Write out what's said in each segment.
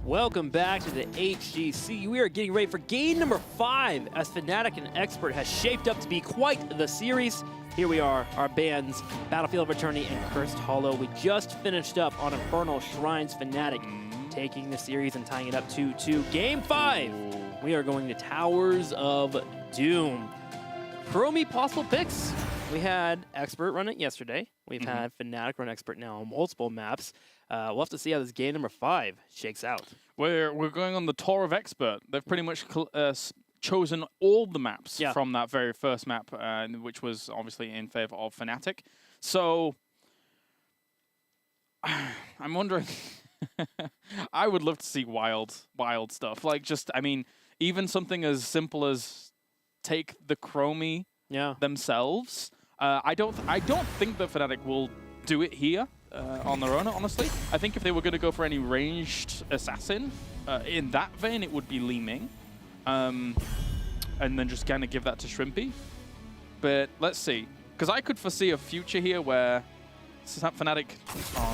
Welcome back to the HGC. We are getting ready for game number 5 as Fnatic and Expert has shaped up to be quite the series. Here we are, our bands, Battlefield of Eternity and Cursed Hollow. We just finished up on Infernal Shrines. Fnatic taking the series and tying it up 2-2. Game 5, we are going to Towers of Doom. Chromie possible picks. We had Expert run it yesterday. We've had Fnatic run Expert now on multiple maps. We'll have to see how this game number 5 shakes out. We're going on the tour of Expert. They've pretty much chosen all the maps from that very first map, which was obviously in favor of Fnatic. So I'm wondering. I would love to see wild stuff. Like I mean, even something as simple as take the Chromie themselves. I don't think that Fnatic will do it here on their own, honestly. I think if they were going to go for any ranged assassin, in that vein, it would be Li Ming. And then just kind of give that to Shrimpy. But let's see. Because I could foresee a future here where Fnatic,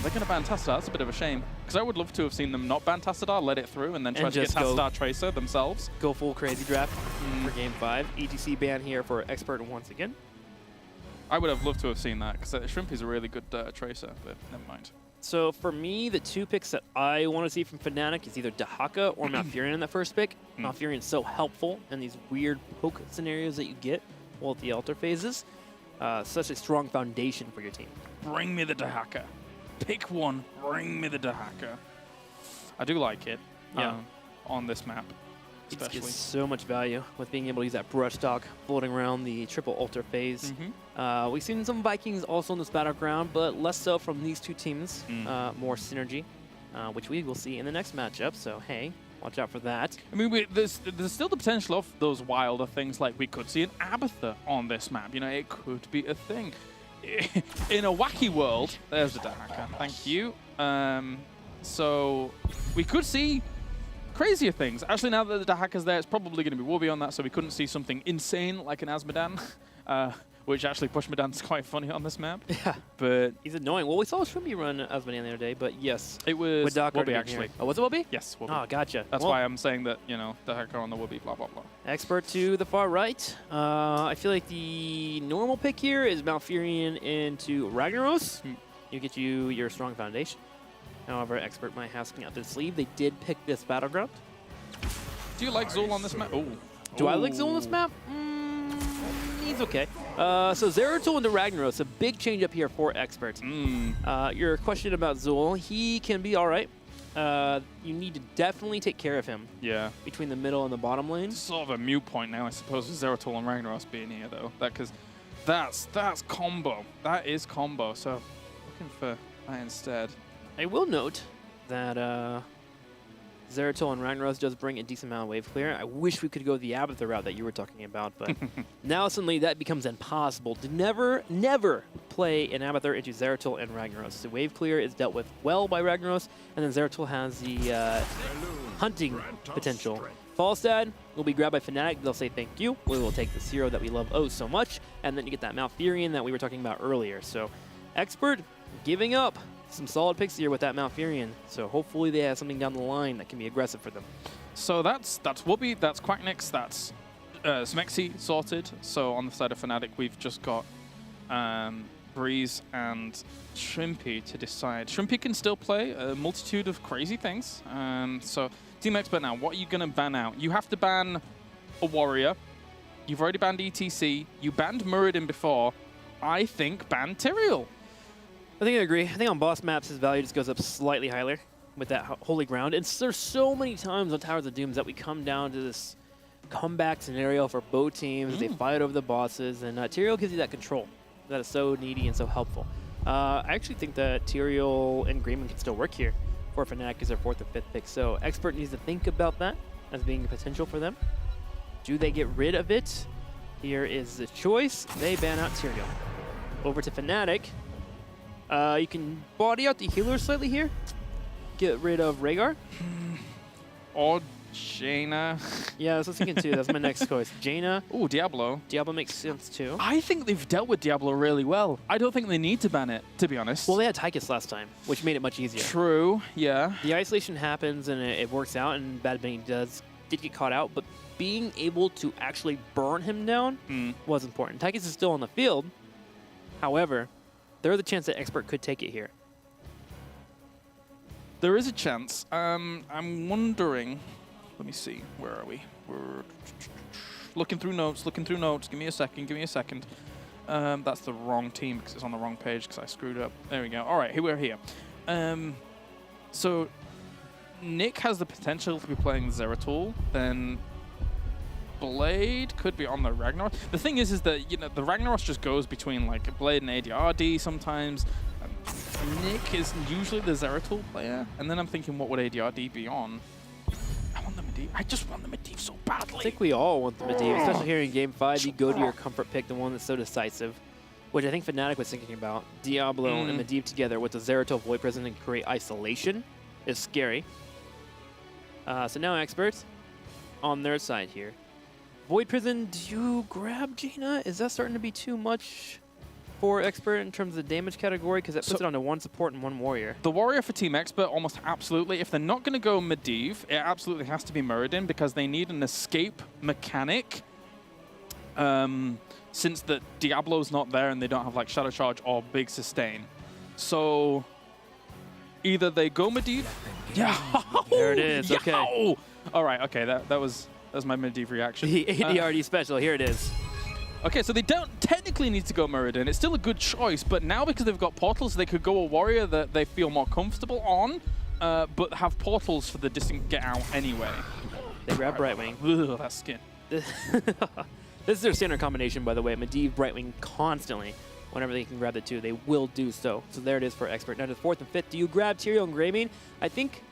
they're going to ban Tassadar. That's a bit of a shame. Because I would love to have seen them not ban Tassadar, let it through, and then try to get Tassadar Tracer themselves. Go full crazy draft for game 5. HGC ban here for Expert once again. I would have loved to have seen that, because Shrimpy's a really good Tracer, but never mind. So for me, the 2 picks that I want to see from Fnatic is either Dehaka or Malfurion in that first pick. Malfurion's so helpful in these weird poke scenarios that you get while at the altar phases. Such a strong foundation for your team. Bring me the Dehaka. Pick one, bring me the Dehaka. I do like it on this map. It's so much value with being able to use that brush stock floating around the triple altar phase. We've seen some Vikings also in this battleground, but less so from these 2 teams. More synergy, which we will see in the next matchup. So hey, watch out for that. I mean, there's still the potential of those wilder things, like we could see an Abathur on this map. You know, it could be a thing. In a wacky world, there's the Dehaka. Thank you. So we could see crazier things. Actually, now that the Dehaka's there, it's probably going to be Wobby on that, so we couldn't see something insane like an Azmodan, which actually Pushmadan's quite funny on this map. Yeah, but he's annoying. Well, we saw Shrimpy run Azmodan the other day, but yes. It was Wobby, actually. Oh, was it Wobby? Yes, Wobby. Oh, gotcha. That's why I'm saying that, you know, Dehaka on the Wobby, blah, blah, blah. Expert to the far right. I feel like the normal pick here is Malfurion into Ragnaros. You get your strong foundation. However, Expert might have something up their sleeve. They did pick this battleground. Do you like Zul on this map? Do I like Zul on this map? He's okay. So Zeratul into Ragnaros, a big change up here for Expert. Your question about Zul, he can be all right. You need to definitely take care of him. Yeah. Between the middle and the bottom lane. It's sort of a mute point now, I suppose, with Zeratul and Ragnaros being here, though. Because that's combo. That is combo. So looking for that instead. I will note that Zeratul and Ragnaros does bring a decent amount of wave clear. I wish we could go the Abathur route that you were talking about, but now suddenly that becomes impossible. To never play an Abathur into Zeratul and Ragnaros. The wave clear is dealt with well by Ragnaros, and then Zeratul has the hunting potential. Falstad will be grabbed by Fnatic. They'll say thank you. We will take the Zero that we love so much, and then you get that Malfurion that we were talking about earlier. So Expert giving up some solid picks here with that Malfurion. So hopefully they have something down the line that can be aggressive for them. So that's Wobby, that's Quacknix, that's Smexy sorted. So on the side of Fnatic, we've just got Breeze and Shrimpy to decide. Shrimpy can still play a multitude of crazy things. So Team Expert now, what are you going to ban out? You have to ban a Warrior. You've already banned ETC. You banned Muradin before. I think ban Tyrael. I think I agree. I think on boss maps, his value just goes up slightly higher with that Holy Ground. And there's so many times on Towers of Dooms that we come down to this comeback scenario for both teams. They fight over the bosses, and Tyrael gives you that control that is so needy and so helpful. I actually think that Tyrael and Greenman can still work here for Fnatic as their 4th or 5th pick. So Expert needs to think about that as being a potential for them. Do they get rid of it? Here is the choice. They ban out Tyrael. Over to Fnatic. You can body out the healer slightly here. Get rid of Rhaegar. Or Jaina. Yeah, that's what I was thinking too. That's my next choice. Jaina. Ooh, Diablo. Diablo makes sense too. I think they've dealt with Diablo really well. I don't think they need to ban it, to be honest. Well, they had Tychus last time, which made it much easier. True, yeah. The isolation happens and it works out, and Bad Bunny did get caught out, but being able to actually burn him down was important. Tychus is still on the field. However, there is a chance that Expert could take it here. There is a chance. I'm wondering. Let me see. Where are we? We're looking through notes. Give me a second. That's the wrong team because it's on the wrong page because I screwed up. There we go. All right, we're here. So Nick has the potential to be playing Zeratul. Then Blade could be on the Ragnaros. The thing is that, you know, the Ragnaros just goes between like Blade and ADRD sometimes. Nick is usually the Zeratul player, and then I'm thinking, what would ADRD be on? I want the Medivh. I just want the Medivh so badly. I think we all want the Medivh, especially here in Game 5. You go to your comfort pick, the one that's so decisive, which I think Fnatic was thinking about. Diablo and Medivh together with the Zeratul Void Prison and create isolation is scary. So now Experts on their side here. Void Prison, do you grab Jaina? Is that starting to be too much for Expert in terms of the damage category? Because that puts it onto one support and one warrior. The warrior for Team Expert, almost absolutely. If they're not going to go Medivh, it absolutely has to be Muradin because they need an escape mechanic. Since the Diablo's not there and they don't have like Shadow Charge or Big Sustain. So either they go Medivh. Yeah. There it is. Okay. All right. Okay. That was my Medivh reaction. The ADRD special. Here it is. Okay, so they don't technically need to go Muradin. It's still a good choice, but now because they've got portals, they could go a warrior that they feel more comfortable on, but have portals for the distant get out anyway. They grab Brightwing. Ugh, that skin. This is their standard combination, by the way. Medivh, Brightwing constantly. Whenever they can grab the two, they will do so. So there it is for Expert. Now to 4th and 5th. Do you grab Tyrael and Greymane? I think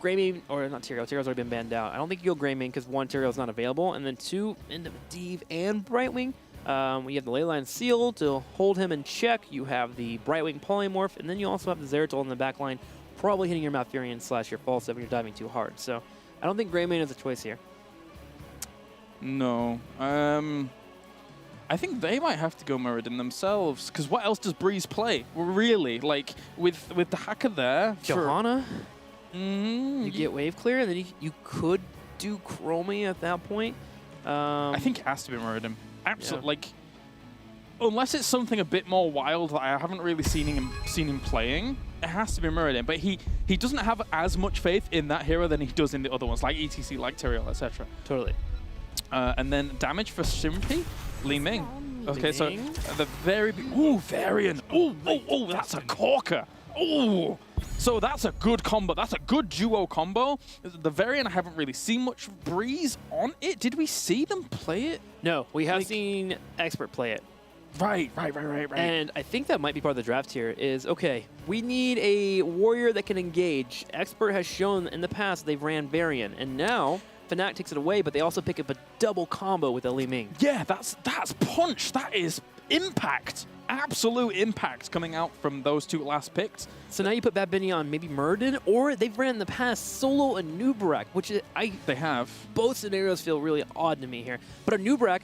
Greymane, or not Tyrael, Tyrael's already been banned out. I don't think you go Greymane because 1, Tyrael's not available, and then 2, into Medivh and Brightwing. We have the Leyline Seal to hold him in check. You have the Brightwing Polymorph, and then you also have the Zeratul in the back line, probably hitting your Malfurion / your False if you're diving too hard. So I don't think Greymane is a choice here. No. I think they might have to go Muradin themselves, because what else does Breeze play? Really? Like, with the hacker there... Johanna? You get wave clear, and then you could do Chromie at that point. I think it has to be Muradin. Absolutely. Yeah. Like, unless it's something a bit more wild that I haven't really seen him playing, it has to be Muradin. But he doesn't have as much faith in that hero than he does in the other ones, like ETC, like Tyrael, etc. Totally. And then damage for Shrimpy, Li Ming. Okay, so the very big... Ooh, Varian. Ooh, that's a corker. Ooh. So that's a good combo. That's a good duo combo. The Varian, I haven't really seen much Breeze on it. Did we see them play it? No, we have seen Expert play it. Right. And I think that might be part of the draft here is, okay, we need a warrior that can engage. Expert has shown in the past they've ran Varian, and now Fnatic takes it away, but they also pick up a double combo with Li Ming. Yeah, that's punch. That is impact. Absolute impact coming out from those two last picks. So now you put Bad Bunny on maybe Muradin, or they've ran in the past Solo and Nubrak, which they have. Both scenarios feel really odd to me here. But a Nubrak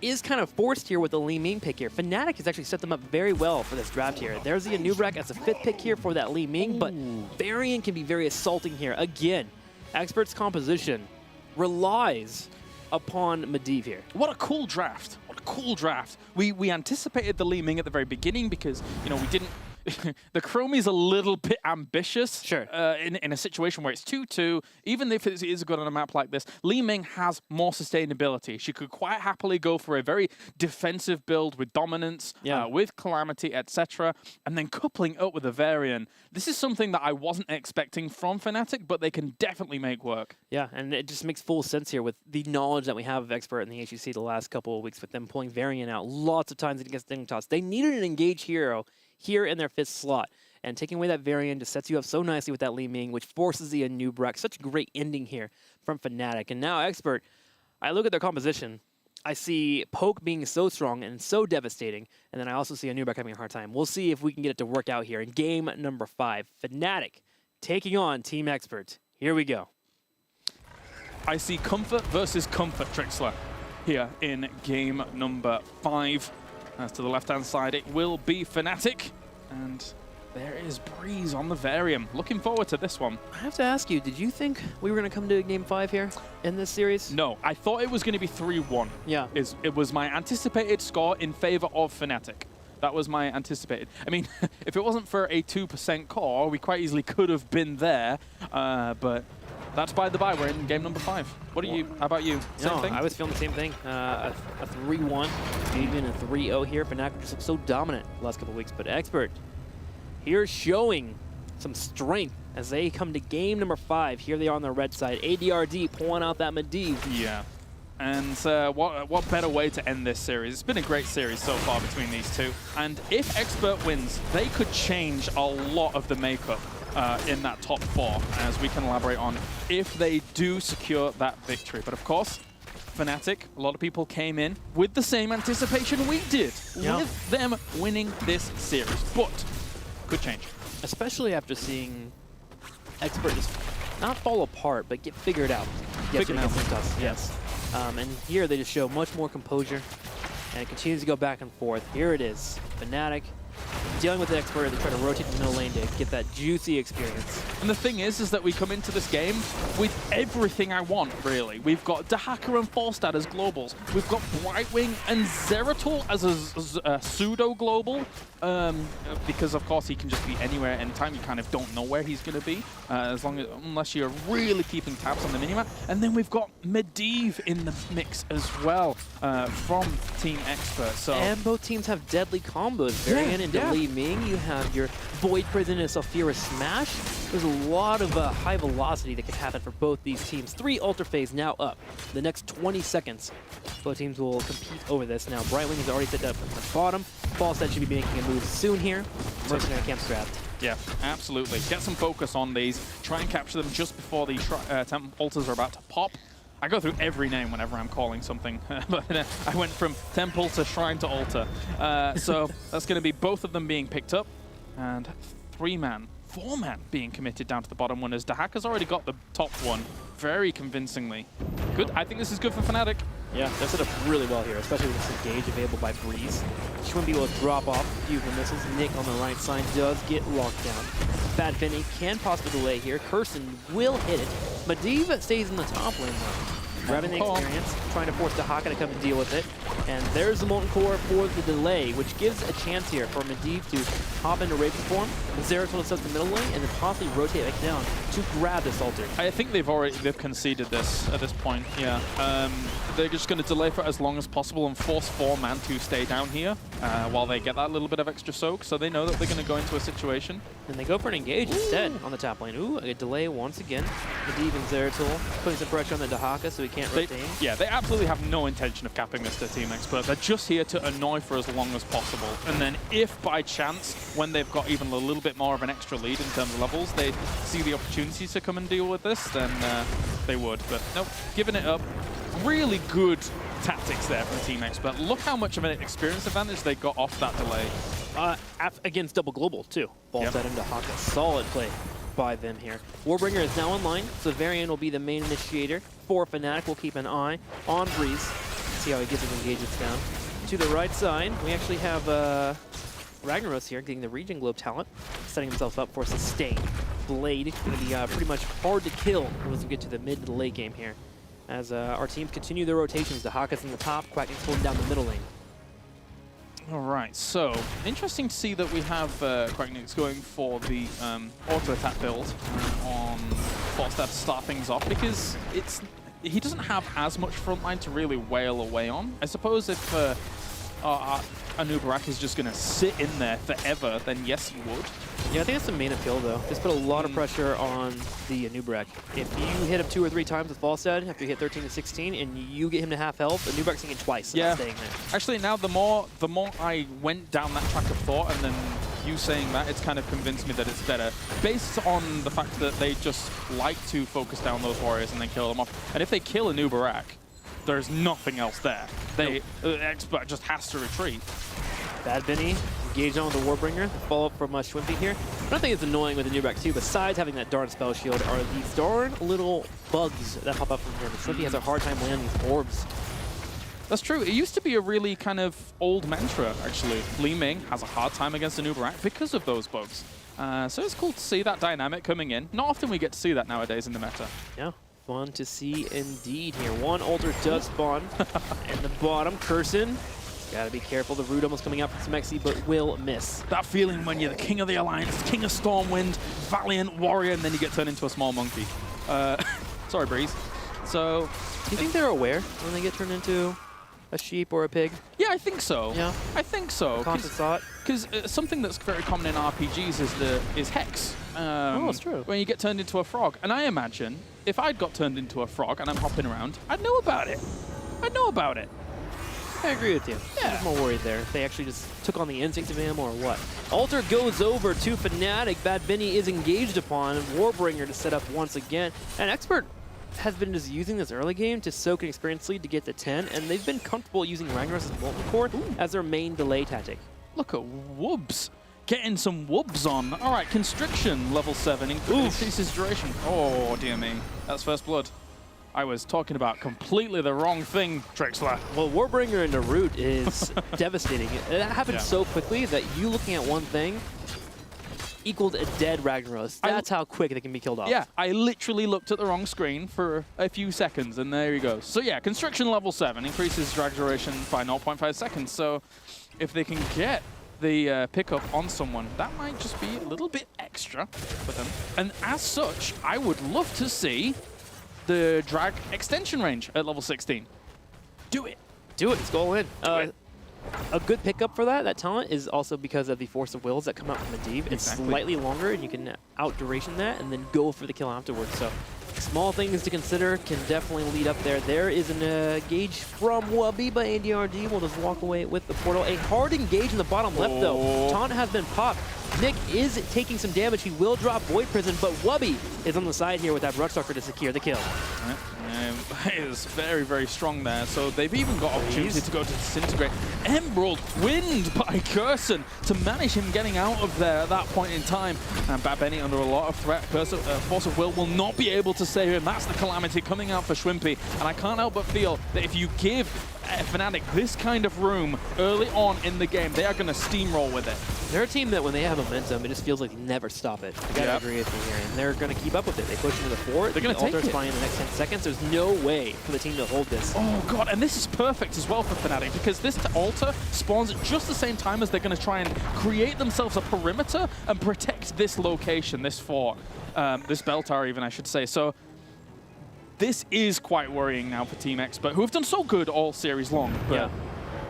is kind of forced here with the Li Ming pick here. Fnatic has actually set them up very well for this draft here. There's the Nubrak as a 5th pick here for that Li Ming, but Varian can be very assaulting here. Again, Expert's composition relies upon Medivh here. What a cool draft. We anticipated the Li Ming at the very beginning because, you know, we didn't... the Chromie's a little bit ambitious. Sure. In a situation where it's 2-2, even if it is good on a map like this, Li Ming has more sustainability. She could quite happily go for a very defensive build with dominance, with Calamity, etc., and then coupling up with a Varian. This is something that I wasn't expecting from Fnatic, but they can definitely make work. Yeah, and it just makes full sense here with the knowledge that we have of Expert in the HGC the last couple of weeks with them pulling Varian out lots of times against Dignitas. They needed an engaged hero here in their 5th slot. And taking away that Varian just sets you up so nicely with that Li Ming, which forces the Nubrak. Such a great ending here from Fnatic. And now Expert, I look at their composition. I see Poke being so strong and so devastating. And then I also see Nubrak having a hard time. We'll see if we can get it to work out here in game number 5. Fnatic taking on Team Expert. Here we go. I see comfort versus comfort, Trixler, here in game number 5. As to the left-hand side, it will be Fnatic. And there is Breeze on the Varium. Looking forward to this one. I have to ask you, did you think we were going to come to game 5 here in this series? No, I thought it was going to be 3-1. Yeah. It was my anticipated score in favor of Fnatic. That was my anticipated. I mean, if it wasn't for a 2% core, we quite easily could have been there. But that's by the by. We're in game number 5. What are you? How about you? Same thing? I was feeling the same thing. A 3-1, even a 3-0 here. Fnatic just looks so dominant the last couple of weeks. But Expert here showing some strength as they come to game number 5. Here they are on the red side. ADRD pulling out that Medivh. Yeah. And what better way to end this series? It's been a great series so far between these two. And if Expert wins, they could change a lot of the makeup in that top 4, as we can elaborate on, if they do secure that victory. But of course, Fnatic, a lot of people came in with the same anticipation we did, with them winning this series. But could change. Especially after seeing Expert just not fall apart, but get figured out. Figured out. Yes. And here they just show much more composure, and it continues to go back and forth. Here it is, Fnatic dealing with the Expert. They try to rotate the middle lane to get that juicy experience. And the thing is that we come into this game with everything I want, really. We've got Dahaka and Falstad as globals. We've got Brightwing and Zeratul as a pseudo-global. Because, of course, he can just be anywhere at any time. You kind of don't know where he's going to be, unless you're really keeping tabs on the minimap. And then we've got Medivh in the mix as well from Team Expert. So and both teams have deadly combos. Varian and Li Ming. You have your Void Prison and Sulfura Smash. There's a lot of high velocity that can happen for both these teams. 3 Ultra Phase now up. The next 20 seconds, both teams will compete over this. Now, Brightwing is already set up from the bottom. Falstad should be making a move soon here. Mercenary camp's grabbed. Yeah, absolutely. Get some focus on these. Try and capture them just before the altars are about to pop. I go through every name whenever I'm calling something, but I went from temple to shrine to altar. So that's going to be both of them being picked up, and 3-man, 4-man being committed down to the bottom one, as Dahaka's already got the top one very convincingly. Good. I think this is good for Fnatic. Yeah, they're set up really well here, especially with this engage available by Breeze. Shouldn't be able to drop off a few of the missiles. Nick on the right side does get locked down. Bad Finny can possibly delay here. Curson will hit it. Medivh stays in the top lane though. Grabbing the experience, trying to force Dahaka to come and deal with it. And there's the Molten Core for the delay, which gives a chance here for Medivh to hop into Raven form. Zeratul sets the middle lane and then possibly rotate back down to grab this altar. I think they've conceded this at this point. Yeah, they're just going to delay for as long as possible and force 4-man to stay down here while they get that little bit of extra soak. So they know that they're going to go into a situation. And they go for an engage instead on the top lane. Ooh, a delay once again. Medivh and Zeratul putting some pressure on the Dahaka so he can't rotate. Yeah, they absolutely have no intention of capping this to Team Expert. They're just here to annoy for as long as possible. And then if by chance, when they've got even a little bit more of an extra lead in terms of levels, they see the opportunity to come and deal with this, then they would. But nope, giving it up. Really good tactics there from Team Expert. Look how much of an experience advantage they got off that delay. Against double global too. Falstad and Dahaka. Solid play by them here. Warbringer is now online, so Varian will be the main initiator for Fnatic. We'll keep an eye on Breeze. See how he gets his engagements down. To the right side, we actually have Ragnaros here getting the Region Globe talent, setting himself up for sustain. Blade going to be pretty much hard to kill once we get to the mid to late game here. As our teams continue their rotations, Dahaka's in the top, Quacking's holding down the middle lane. All right, so interesting to see that we have Quacknix going for the auto attack build on Falstad to start things off, because he doesn't have as much frontline to really wail away on. I suppose if Anubarak is just going to sit in there forever, then yes, he would. Yeah, I think that's the main appeal, though. Just put a lot of pressure on the Anubarak. If you hit him 2 or 3 times with Falstad after you hit 13 to 16, and you get him to half health, Anubarak's hitting twice and staying there. Actually, now the more I went down that track of thought, and then you saying that, it's kind of convinced me that it's better, based on the fact that they just like to focus down those warriors and then kill them off. And if they kill Anubarak, there's nothing else there. Expert just has to retreat. Bad Benny engaged on with the Warbringer. The follow-up from Schwimpy here. Another thing that's annoying with the Nubrak too, besides having that darn spell shield, are these darn little bugs that pop up from him. Slippy has a hard time landing these orbs. That's true. It used to be a really kind of old mantra, actually. Li Ming has a hard time against the Nubrak because of those bugs. So it's cool to see that dynamic coming in. Not often we get to see that nowadays in the meta. Yeah, fun to see indeed here. One altar does spawn in the bottom. Curson. Gotta be careful. The root almost coming out from Smexy, but will miss. That feeling when you're the king of the alliance, king of Stormwind, valiant warrior, and then you get turned into a small monkey. Sorry, Breeze. So, do you think they're aware when they get turned into a sheep or a pig? Yeah, I think so. Yeah, I think so. Conscious thought. Because something that's very common in RPGs is hex. Oh, it's true. When you get turned into a frog, and I imagine if I'd got turned into a frog and I'm hopping around, I'd know about it. I'd know about it. I agree with you. Yeah. I'm more worried there. If they actually just took on the instinct of him or what. Altar goes over to Fnatic. Bad Benny is engaged upon. Warbringer to set up once again. And Expert has been just using this early game to soak an experience lead to get to 10, and they've been comfortable using Ragnar's Molten Core as their main delay tactic. Look at Woobs. Getting some Woobs on. All right, Constriction, level 7. Increases duration. Oh, dear me. That's first blood. I was talking about completely the wrong thing, Trixler. Well, Warbringer into root is devastating. That happened so quickly that you looking at one thing equaled a dead Ragnaros. That's how quick they can be killed off. Yeah, I literally looked at the wrong screen for a few seconds, and there he goes. So yeah, Constriction level 7 increases drag duration by 0.5 seconds. So if they can get the pickup on someone, that might just be a little bit extra for them. And as such, I would love to see the drag extension range at level 16. Do it. Do it. Let's go all in. Do it. A good pickup for that talent is also because of the Force of Wills that come out from Medivh. It's slightly longer, and you can out-duration that and then go for the kill afterwards. So small things to consider can definitely lead up there. There is an engage from Wubby, but ADRD will just walk away with the portal. A hard engage in the bottom left, though. Taunt has been popped. Nick is taking some damage. He will drop Void Prison, but Wubby is on the side here with that Brushstalker to secure the kill. That is very, very strong there. So they've even got opportunity to go to Disintegrate. Emerald Wind by Curson to manage him getting out of there at that point in time. And Bad Benny under a lot of threat. Curson, Force of Will not be able to save him. That's the calamity coming out for Shwimpy. And I can't help but feel that if you give Fnatic this kind of room early on in the game, they are going to steamroll with it. They're a team that when they have momentum, it just feels like they never stop it. I gotta agree with you here, and they're going to keep up with it. They push into the fort. They're going to take it. Flying in the next 10 seconds. There's no way for the team to hold this. Oh god, and this is perfect as well for Fnatic because this altar spawns at just the same time as they're going to try and create themselves a perimeter and protect this location, this fort, this bell tower even, I should say. So this is quite worrying now for Team Expert, who have done so good all series long. But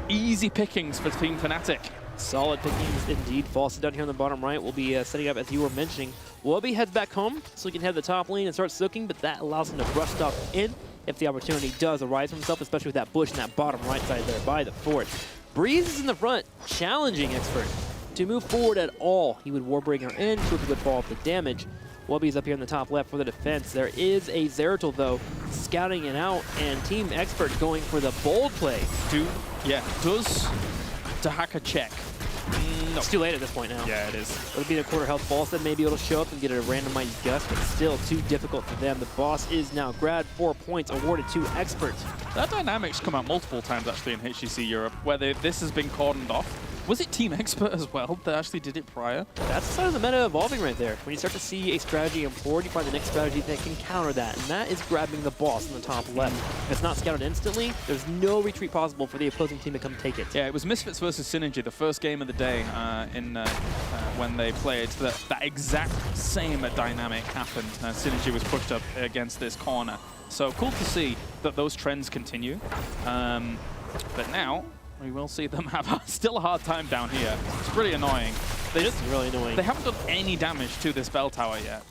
easy pickings for Team Fnatic. Solid pickings indeed. False down here on the bottom right will be setting up, as you were mentioning. Wubby heads back home so he can head the top lane and start soaking, but that allows him to brush stuff in if the opportunity does arise for himself, especially with that bush in that bottom right side there by the fort. Breeze is in the front, challenging Expert to move forward at all. He would Warbringer in, Shwimpy would fall off the damage. Wubby's up here in the top left for the defense. There is a Zeratul, though, scouting it out, and Team Expert going for the bold play. Does Dahaka check? No. It's too late at this point now. Yeah, it is. It'll be the quarter health false, then maybe it'll show up and get a randomized gust, but still too difficult for them. The boss is now grabbed, 4 points awarded to Expert. That dynamic's come out multiple times actually in HGC Europe, where this has been cordoned off. Was it Team Expert as well that actually did it prior? That's the side of the meta evolving right there. When you start to see a strategy employed, you find the next strategy that can counter that, and that is grabbing the boss in the top left. If it's not scouted instantly, there's no retreat possible for the opposing team to come take it. Yeah, it was Misfits versus Synergy, the first game of the day when they played. That exact same dynamic happened. Synergy was pushed up against this corner. So cool to see that those trends continue. But now, we will see them have still a hard time down here. It's pretty annoying. It's really annoying. They haven't done any damage to this bell tower yet.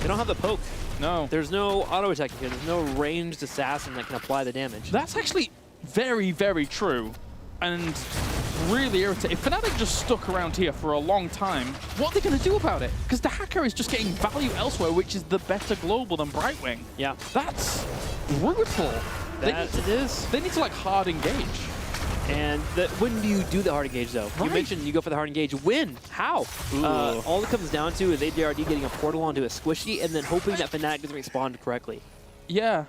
They don't have the poke. No. There's no auto attack here. There's no ranged assassin that can apply the damage. That's actually very, very true. And really irritating. If Fnatic just stuck around here for a long time, what are they going to do about it? Because the hacker is just getting value elsewhere, which is the better global than Brightwing. Yeah. That's brutal. It is. They need to like hard engage. And when do you do the hard engage, though? Right. You mentioned you go for the hard engage. When? How? All it comes down to is AJRD getting a portal onto a squishy and then hoping that Fnatic doesn't respond correctly. Yeah,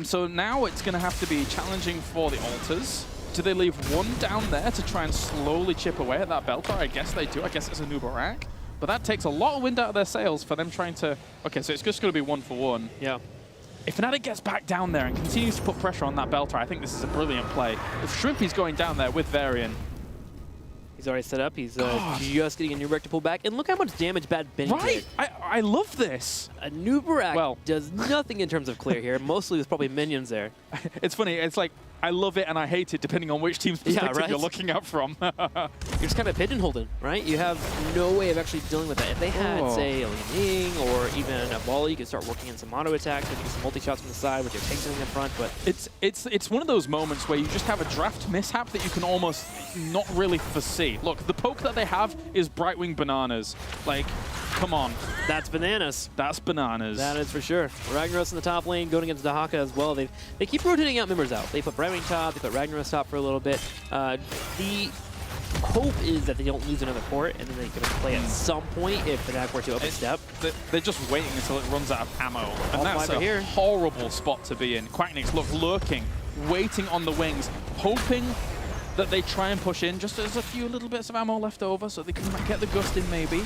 so now it's going to have to be challenging for the altars. Do they leave one down there to try and slowly chip away at that Belter? I guess they do. I guess it's a new Barak. But that takes a lot of wind out of their sails for them trying to... Okay, so it's just going to be 1-for-1. Yeah. If Fnatic gets back down there and continues to put pressure on that Belter, I think this is a brilliant play. If Shrimpy's going down there with Varian... He's already set up. He's just getting a new Barak to pull back. And look how much damage Bad Benny did. I love this. A new Barak does nothing in terms of clear here. Mostly with probably minions there. It's funny. It's like, I love it and I hate it depending on which team's perspective you're looking at from. You're just kind of pigeonholed in, right? You have no way of actually dealing with that. If they had, say, a Ling or even a volley, you could start working in some auto attacks, maybe some multi-shots from the side with your tanks in the front. But it's one of those moments where you just have a draft mishap that you can almost not really foresee. Look, the poke that they have is Brightwing Bananas. Like, come on. That's bananas. That's bananas. That is for sure. Ragnaros in the top lane, going against Dahaka as well. They keep rotating out members out. They put Brightwing top, they put Ragnaros top for a little bit. The hope is that they don't lose another port, and then they can play at some point if Fnatic were to open step. They're just waiting until it runs out of ammo. And that's a horrible spot to be in. Quacknick's lurking, waiting on the wings, hoping that they try and push in just as a few little bits of ammo left over so they can get the gust in maybe.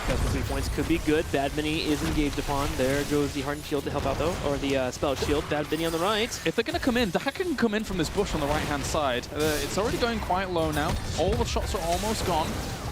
The 3 points could be good. Bad Benny is engaged upon. There goes the Hardened Shield to help out, though, or the Spell Shield. Bad Benny on the right. If they're going to come in, Dahaka can come in from this bush on the right-hand side. It's already going quite low now. All the shots are almost gone.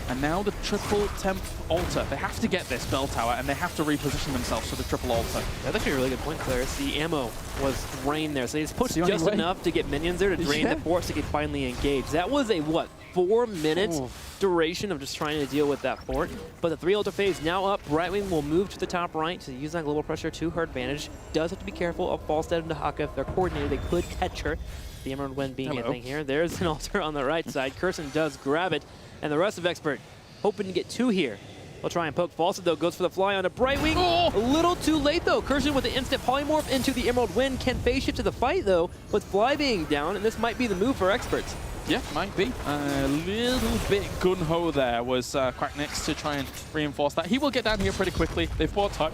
And now the triple temp altar. They have to get this bell tower, and they have to reposition themselves for the triple altar. That's actually a really good point, Claris. The ammo was drained there, so they just pushed just enough to get minions there to drain the force to get finally engaged. That was a, what, 4 minutes duration of just trying to deal with that fort. But the 3 altar phase now up. Brightwing will move to the top right to use that global pressure to her advantage. Does have to be careful of Falstad and Dahaka. If they're coordinated, they could catch her. The Emerald Wind being a thing here. There's an altar on the right side. Curson does grab it. And the rest of Expert hoping to get 2 here. They'll try and poke. Falstad, though, goes for the fly onto Brightwing. A little too late, though. Curson with the instant polymorph into the Emerald Wind can face shift to the fight, though, with Fly being down, and this might be the move for Experts. Yeah, might be. A little bit gun-ho there was Quacknick's to try and reinforce that. He will get down here pretty quickly. They've fought tight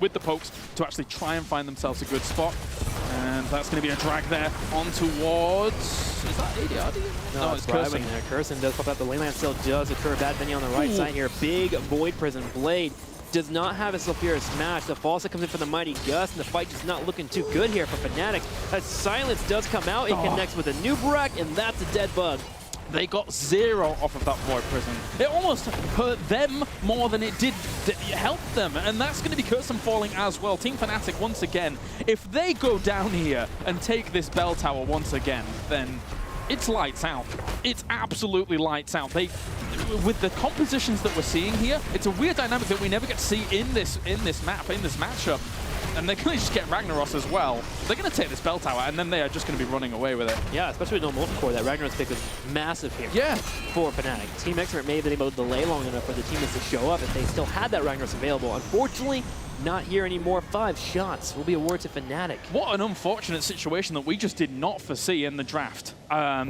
with the pokes to actually try and find themselves a good spot. And that's going to be a drag there on towards... Is that ADRD? No, it's Curson. Curson does pop out. The lane still does occur. Bad Benny on the right side here. Big Void Prison Blade. Does not have a Sulfurous Smash. The Falsa comes in for the Mighty Gust, and the fight is not looking too good here for Fnatic. As Silence does come out, it connects with a new Barak, and that's a dead bug. They got 0 off of that Void Prison. It almost hurt them more than it did help them, and that's going to be Curson falling as well. Team Fnatic, once again, if they go down here and take this bell tower once again, then it's lights out. It's absolutely lights out. With the compositions that we're seeing here, it's a weird dynamic that we never get to see in this matchup. And they're going to just get Ragnaros as well. They're going to take this bell tower, and then they are just going to be running away with it. Yeah, especially with no multi-core. That Ragnaros pick was massive here. Yeah. For Fnatic. Team Expert may have been able to delay long enough for the teammates to show up if they still had that Ragnaros available. Unfortunately, not here anymore. 5 shots will be awarded to Fnatic. What an unfortunate situation that we just did not foresee in the draft. For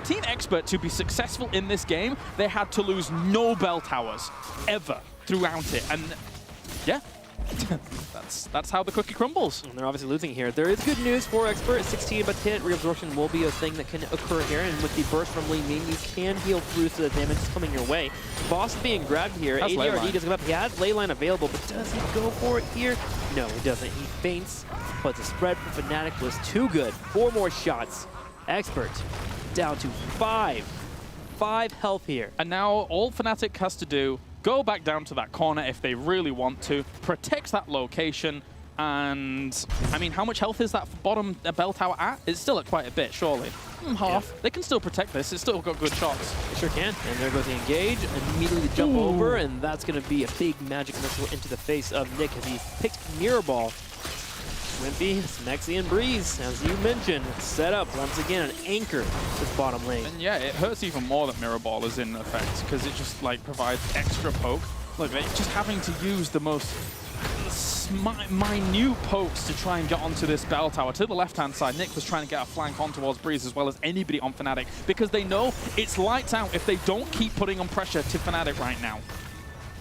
Team Expert to be successful in this game, they had to lose no bell towers ever throughout it. And yeah, that's how the cookie crumbles. And they're obviously losing here. There is good news for Expert. 16 but hit. Reabsorption will be a thing that can occur here. And with the burst from Lee Min, you can heal through so the damage is coming your way. Boss being grabbed here. ADRD does come up. He has Leyline available, but does he go for it here? No, he doesn't. He faints. But the spread for Fnatic was too good. 4 more shots. Expert down to 5. 5 health here. And now all Fnatic has to do, go back down to that corner if they really want to, protect that location, and I mean, how much health is that bottom bell tower at? It's still at quite a bit, surely. Half. Yeah. They can still protect this. It's still got good shots. They sure can. And there goes the engage. Immediately jump over, and that's going to be a big magic missile into the face of Nick as he picked Mirror Ball. Wimpy, Smexy, and Breeze, as you mentioned, set up once again an anchor to this bottom lane. And yeah, it hurts even more that Mirror Ball is in effect because it just like provides extra poke. Look, just having to use the most just minute pokes to try and get onto this bell tower. To the left-hand side, Nick was trying to get a flank on towards Breeze as well as anybody on Fnatic because they know it's lights out if they don't keep putting on pressure to Fnatic right now.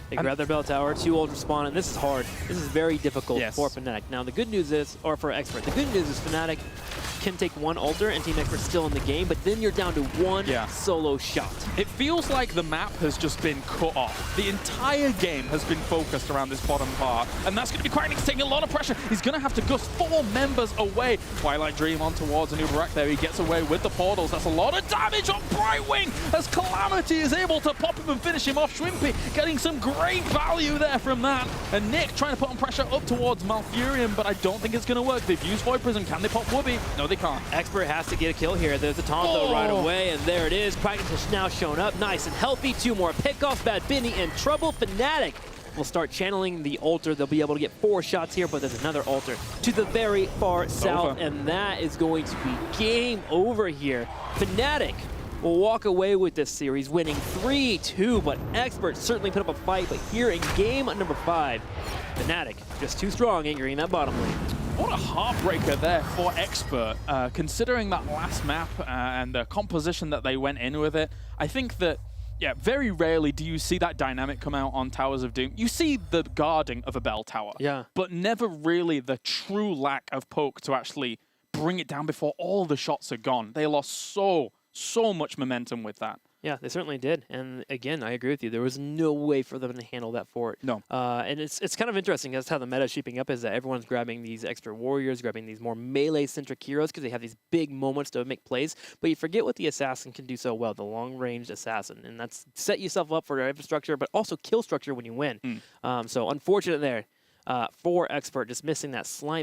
They grab their bell tower, 2 ultra spawn, and this is hard. This is very difficult for Fnatic. Now, the good news is, or for Expert, the good news is Fnatic can take 1 ulter and Team Expert's still in the game, but then you're down to 1 solo shot. It feels like the map has just been cut off. The entire game has been focused around this bottom part, and that's going to be quite Nick's taking a lot of pressure. He's going to have to gust 4 members away. Twilight Dream on towards an Uberak there. He gets away with the portals. That's a lot of damage on Brightwing as Calamity is able to pop him and finish him off. Shrimpy getting some great value there from that. And Nick trying to put on pressure up towards Malfurion, but I don't think it's going to work. They've used Void Prism. Can they pop Whoopi? No, they can't. Expert has to get a kill here. There's a taunt though right away, and there it is. Practice has now shown up. Nice and healthy. 2 more pickoffs. Bad Binny in trouble. Fnatic will start channeling the ultra. They'll be able to get 4 shots here, but there's another ultra to the very far south, and that is going to be game over here. Fnatic will walk away with this series, winning 3-2, but Expert certainly put up a fight. But here in game number 5, Fnatic just too strong anchoring that bottom lane. What a heartbreaker there for Expert, considering that last map and the composition that they went in with it. I think that, yeah, very rarely do you see that dynamic come out on Towers of Doom. You see the guarding of a bell tower, but never really the true lack of poke to actually bring it down before all the shots are gone. They lost so much momentum with that. Yeah, they certainly did. And again, I agree with you. There was no way for them to handle that fort. No. And it's kind of interesting. That's how the meta is shaping up, is that everyone's grabbing these extra warriors, grabbing these more melee-centric heroes because they have these big moments to make plays. But you forget what the assassin can do so well, the long-range assassin. And that's set yourself up for infrastructure, but also kill structure when you win. So unfortunate there for Expert, just missing that slight